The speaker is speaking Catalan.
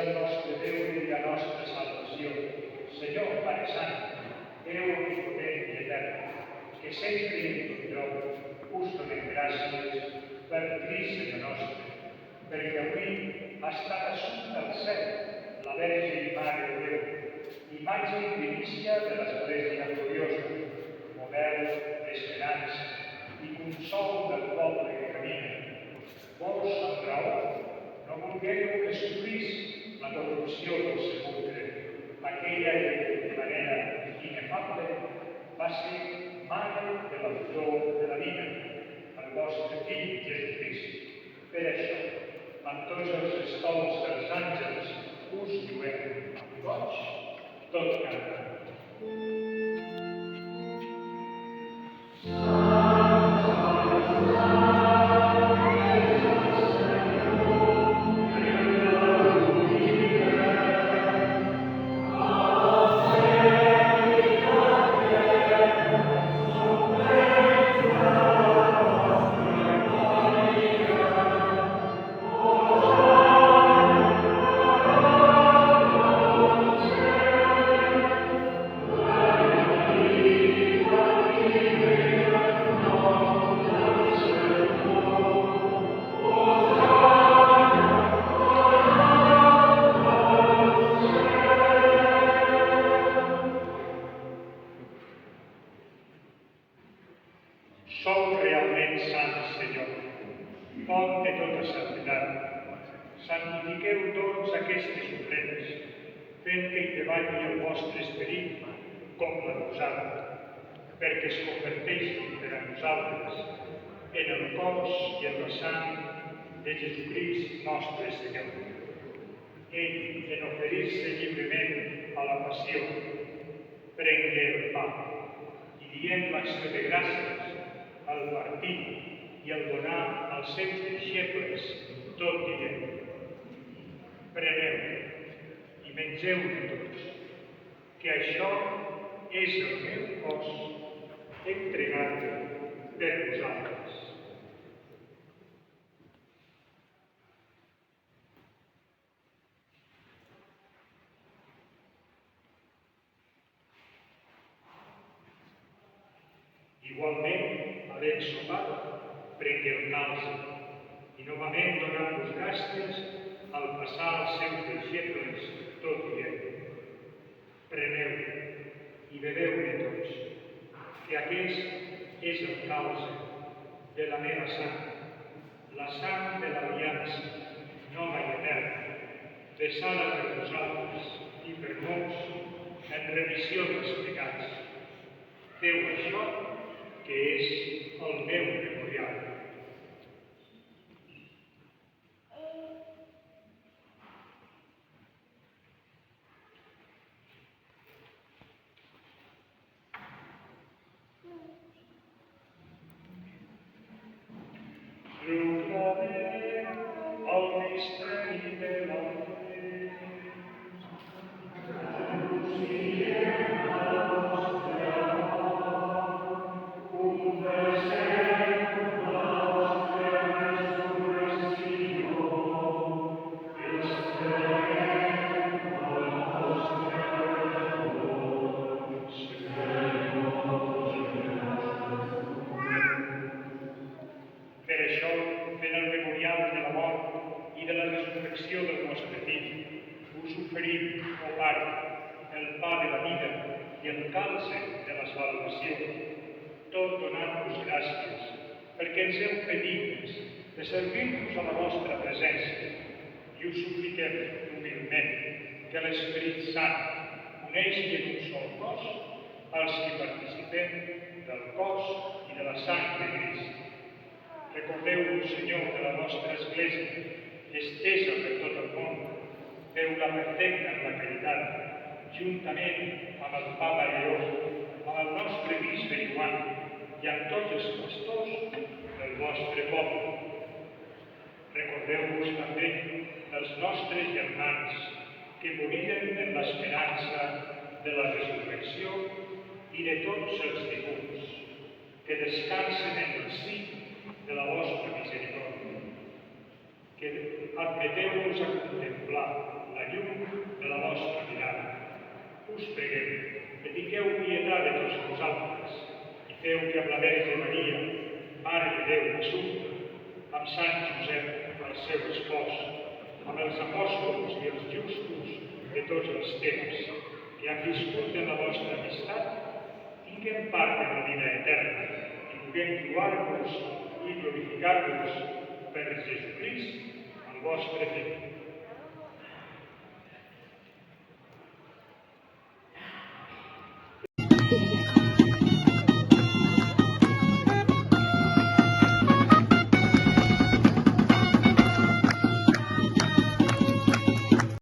el nostre Déu i la nostra salvació. Senyor, Pare Sant, Déu omnipotent i etern, que sempre i en tot lloc us donem gràcies per Crist, Senyor nostre, perquè avui ha estat assumpta al cel la Verge i Mare de Déu, imatge i primícia de l'Església gloriosa, model d'esperança i consol del poble que camina. Vos, amb raó, no volgueu que sofrís la corrupció del sepulcre, aquella que, de manera inefable, va ser mare de l'autor de la vida, el vostre fill Jesucrist. Per això, amb tots els estols dels àngels, us lluem amb goig, tot cantant. Sou realment sants, Senyor, font de tota santitat. Santifiqueu tots aquestes ofrenes, fent que hi treballi el vostre esperit com la nosaltres, perquè es converteixin per a nosaltres en el cos i en la sang de Jesucrist nostre Senyor. Ell, en oferir-se lliurement a la passió, prengué el pa i dient l'acció de gràcies, al partir i al donar als seus deixebles, tot dient: preneu i mengeu-ne tots, que això és el meu cos entregat per vosaltres. Igualment, havent sopat, prengué el calze i novament donant-vos gràcies al passar als seus deixebles, tot dient: preneu i beveu-ne tots, que aquest és el calze de la meva sang, la sang de l'aliança nova i eterna, vessada per vosaltres i per molts en remissió dels pecats. Feu això, que és el meu memorial. Proclamem el misteri de la fe. Per això, fent el memorial de la mort i de la resurrecció del nostre fill, us oferim, o Pare, el pa de la vida i el calze de la salvació, tot donant-vos gràcies, perquè ens heu fet dignes de servir-vos a la vostra presència, i us supliquem humilment que l'Esperit Sant uneixi en un sol cos als que participem del cos i de la sang de Crist. Recordeu-vos, Senyor, de la vostra Església, estesa per tot el món, feu-la perfecta en la caritat, juntament amb el Papa Lleó, amb el nostre bisbe Joan i amb tots els pastors del vostre poble. Recordeu-vos també dels nostres germans que moriren en l'esperança de la resurrecció i de tots els difunts, que descansen en el si de la vostra misericòrdia, que admeteu-vos a contemplar la llum d'Assumpta, amb Sant Josep, el seu espòs, amb els apòstols i els justos de tots els temps, que han viscut en la vostra amistat, tinguem part en la vida eterna i puguem trobar-vos i glorificar-vos per Jesucrist, el vostre fill.